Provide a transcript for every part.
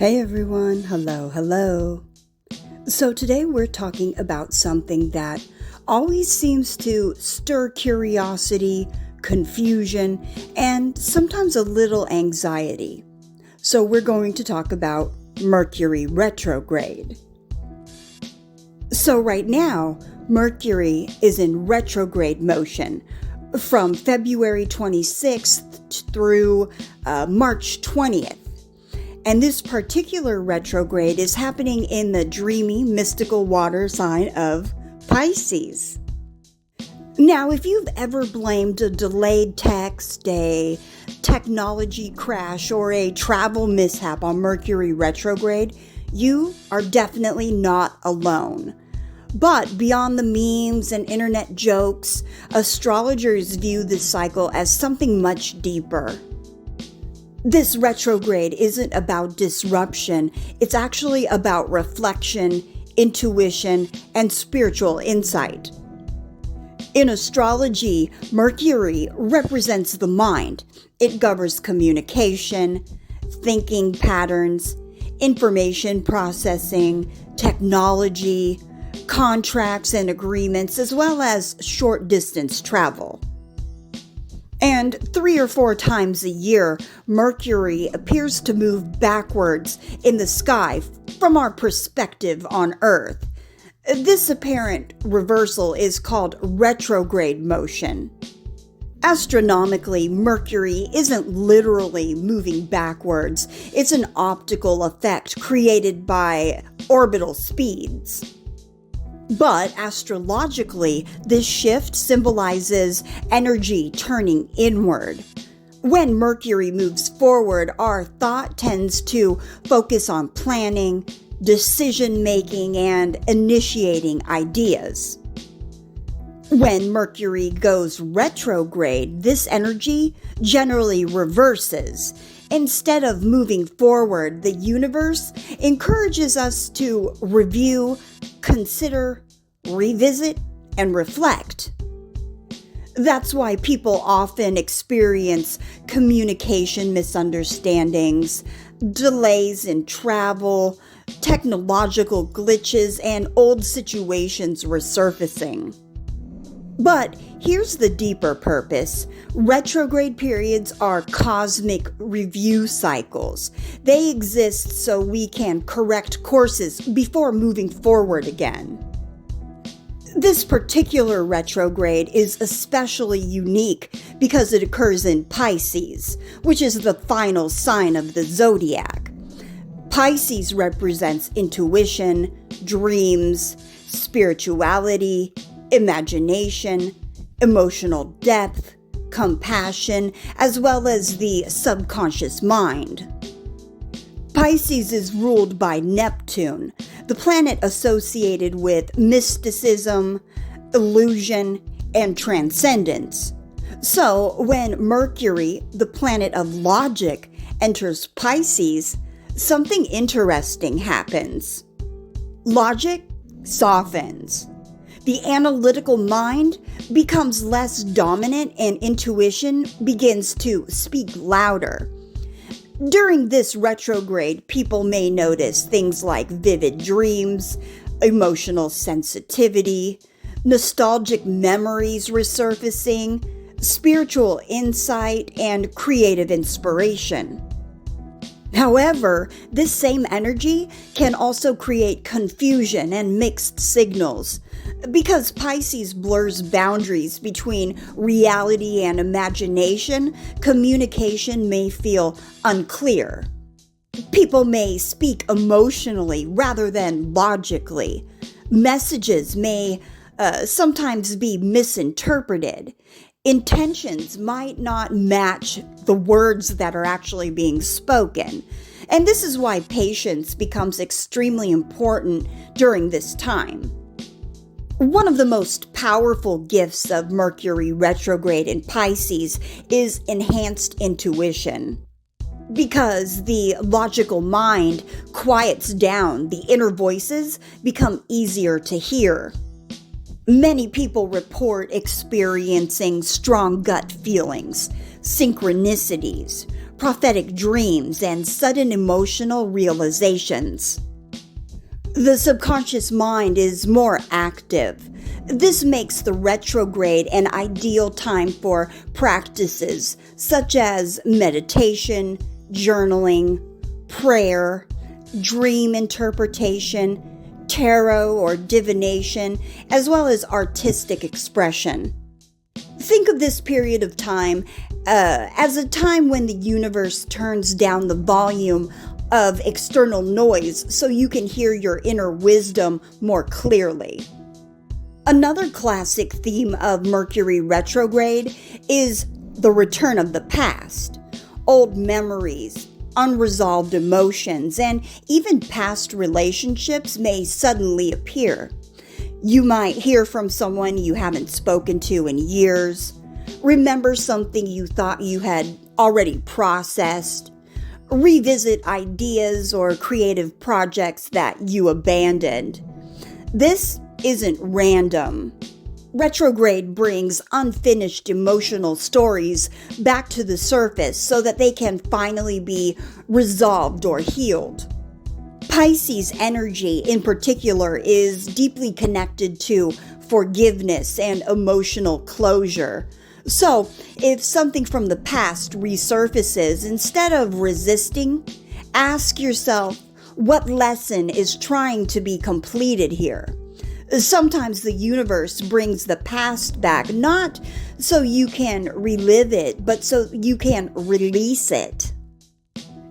Hey everyone, hello. So today we're talking about something that always seems to stir curiosity, confusion, and sometimes a little anxiety. So we're going to talk about Mercury retrograde. So right now, Mercury is in retrograde motion from February 26th through March 20th. And this particular retrograde is happening in the dreamy, mystical water sign of Pisces. Now, if you've ever blamed a delayed text, a technology crash, or a travel mishap on Mercury retrograde, you are definitely not alone. But beyond the memes and internet jokes, astrologers view this cycle as something much deeper. This retrograde isn't about disruption, it's actually about reflection, intuition, and spiritual insight. In astrology, Mercury represents the mind. It governs communication, thinking patterns, information processing, technology, contracts and agreements, as well as short-distance travel. And 3 or 4 times a year, Mercury appears to move backwards in the sky from our perspective on Earth. This apparent reversal is called retrograde motion. Astronomically, Mercury isn't literally moving backwards. It's an optical effect created by orbital speeds. But astrologically, this shift symbolizes energy turning inward. When Mercury moves forward, our thought tends to focus on planning, decision-making, and initiating ideas. When Mercury goes retrograde, this energy generally reverses. Instead of moving forward, the universe encourages us to review, consider, revisit, and reflect. That's why people often experience communication misunderstandings, delays in travel, technological glitches, and old situations resurfacing. But here's the deeper purpose. Retrograde periods are cosmic review cycles. They exist so we can correct courses before moving forward again. This particular retrograde is especially unique because it occurs in Pisces, which is the final sign of the zodiac. Pisces represents intuition, dreams, spirituality, imagination, emotional depth, compassion, as well as the subconscious mind. Pisces is ruled by Neptune, the planet associated with mysticism, illusion, and transcendence. So, when Mercury, the planet of logic, enters Pisces, something interesting happens. Logic softens. The analytical mind becomes less dominant and intuition begins to speak louder. During this retrograde, people may notice things like vivid dreams, emotional sensitivity, nostalgic memories resurfacing, spiritual insight, and creative inspiration. However, this same energy can also create confusion and mixed signals. Because Pisces blurs boundaries between reality and imagination, communication may feel unclear. People may speak emotionally rather than logically. Messages may sometimes be misinterpreted. Intentions might not match the words that are actually being spoken. And this is why patience becomes extremely important during this time. One of the most powerful gifts of Mercury retrograde in Pisces is enhanced intuition. Because the logical mind quiets down, the inner voices become easier to hear. Many people report experiencing strong gut feelings, synchronicities, prophetic dreams, and sudden emotional realizations. The subconscious mind is more active. This makes the retrograde an ideal time for practices such as meditation, journaling, prayer, dream interpretation, tarot or divination, as well as artistic expression. Think of this period of time as a time when the universe turns down the volume of external noise so you can hear your inner wisdom more clearly. Another classic theme of Mercury retrograde is the return of the past, old memories, unresolved emotions, and even past relationships may suddenly appear. You might hear from someone you haven't spoken to in years, remember something you thought you had already processed, revisit ideas or creative projects that you abandoned. This isn't random. Retrograde brings unfinished emotional stories back to the surface so that they can finally be resolved or healed. Pisces energy in particular is deeply connected to forgiveness and emotional closure. So, if something from the past resurfaces, instead of resisting, ask yourself, what lesson is trying to be completed here? Sometimes the universe brings the past back, not so you can relive it, but so you can release it.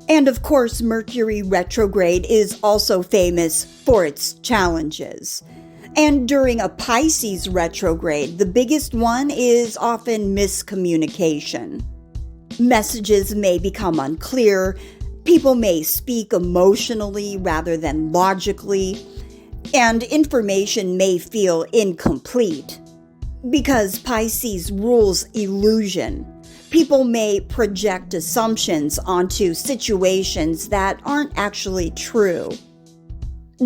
And of course, Mercury retrograde is also famous for its challenges. And during a Pisces retrograde, the biggest one is often miscommunication. Messages may become unclear, people may speak emotionally rather than logically, and information may feel incomplete. Because Pisces rules illusion, people may project assumptions onto situations that aren't actually true.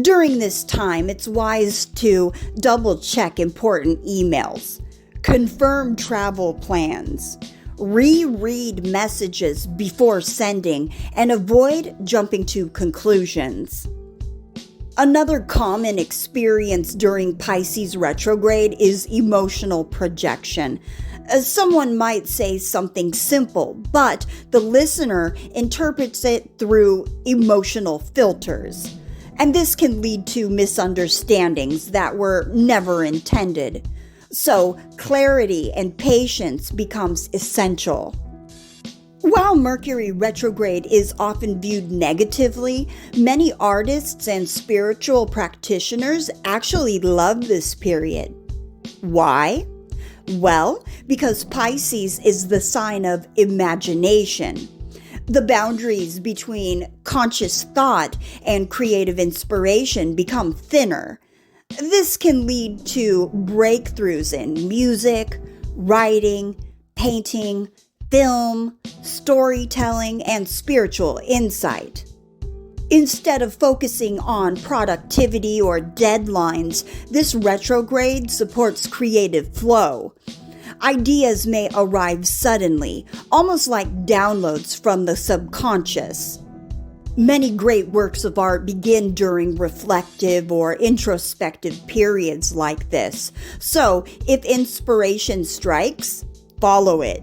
During this time, it's wise to double-check important emails, confirm travel plans, reread messages before sending, and avoid jumping to conclusions. Another common experience during Pisces retrograde is emotional projection. Someone might say something simple, but the listener interprets it through emotional filters. And this can lead to misunderstandings that were never intended. So, clarity and patience becomes essential. While Mercury retrograde is often viewed negatively, many artists and spiritual practitioners actually love this period. Why? Well, because Pisces is the sign of imagination. The boundaries between conscious thought and creative inspiration become thinner. This can lead to breakthroughs in music, writing, painting, film, storytelling, and spiritual insight. Instead of focusing on productivity or deadlines, this retrograde supports creative flow. Ideas may arrive suddenly, almost like downloads from the subconscious. Many great works of art begin during reflective or introspective periods like this. So, if inspiration strikes, follow it.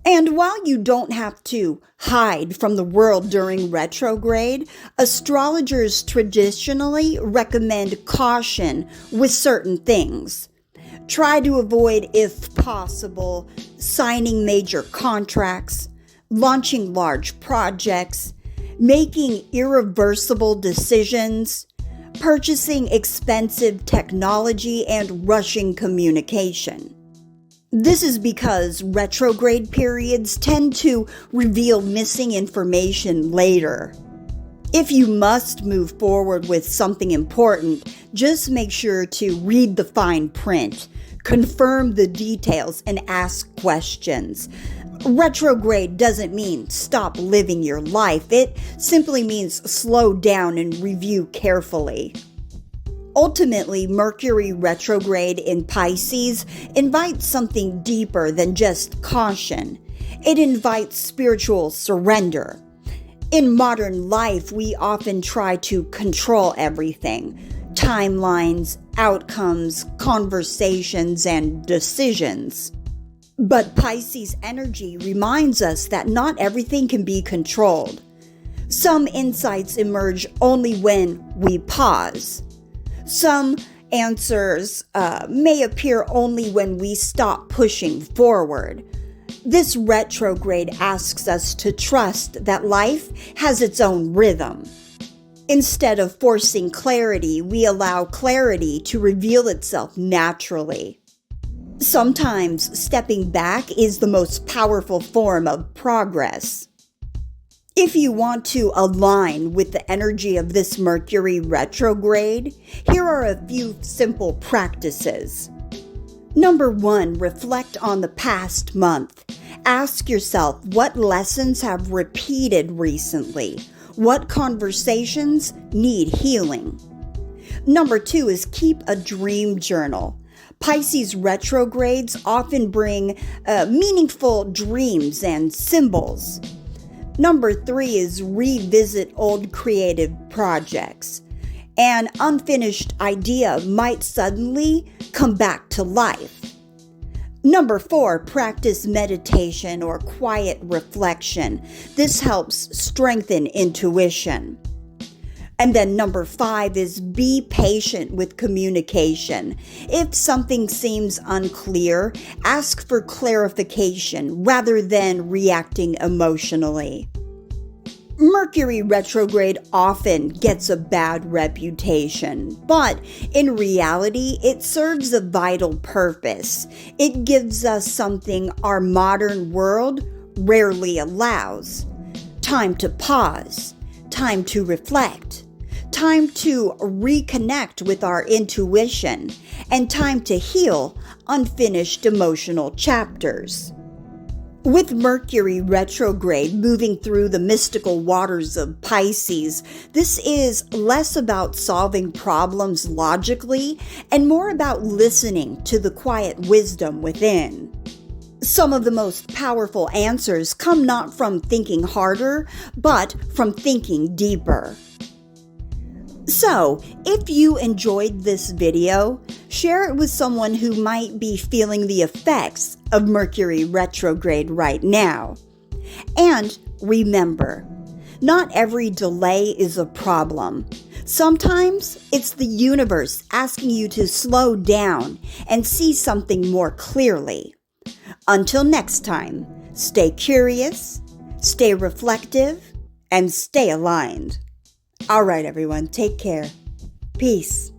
And while you don't have to hide from the world during retrograde, astrologers traditionally recommend caution with certain things. Try to avoid, if possible, signing major contracts, launching large projects, making irreversible decisions, purchasing expensive technology, and rushing communication. This is because retrograde periods tend to reveal missing information later. If you must move forward with something important, just make sure to read the fine print, confirm the details, and ask questions. Retrograde doesn't mean stop living your life. It simply means slow down and review carefully. Ultimately, Mercury retrograde in Pisces invites something deeper than just caution. It invites spiritual surrender. In modern life, we often try to control everything: timelines, outcomes, conversations, and decisions. But Pisces energy reminds us that not everything can be controlled. Some insights emerge only when we pause. Some answers may appear only when we stop pushing forward. This retrograde asks us to trust that life has its own rhythm. Instead of forcing clarity, we allow clarity to reveal itself naturally. Sometimes stepping back is the most powerful form of progress. If you want to align with the energy of this Mercury retrograde, here are a few simple practices. Number 1, reflect on the past month. Ask yourself, what lessons have repeated recently? What conversations need healing? Number 2 is keep a dream journal. Pisces retrogrades often bring meaningful dreams and symbols. Number 3 is revisit old creative projects. An unfinished idea might suddenly come back to life. Number 4, practice meditation or quiet reflection. This helps strengthen intuition. And then number 5 is be patient with communication. If something seems unclear, ask for clarification rather than reacting emotionally. Mercury retrograde often gets a bad reputation, but in reality, it serves a vital purpose. It gives us something our modern world rarely allows: time to pause, time to reflect, time to reconnect with our intuition, and time to heal unfinished emotional chapters. With Mercury retrograde moving through the mystical waters of Pisces, this is less about solving problems logically and more about listening to the quiet wisdom within. Some of the most powerful answers come not from thinking harder, but from thinking deeper. So, if you enjoyed this video, share it with someone who might be feeling the effects of Mercury retrograde right now. And remember, not every delay is a problem. Sometimes it's the universe asking you to slow down and see something more clearly. Until next time, stay curious, stay reflective, and stay aligned. All right, everyone, take care. Peace.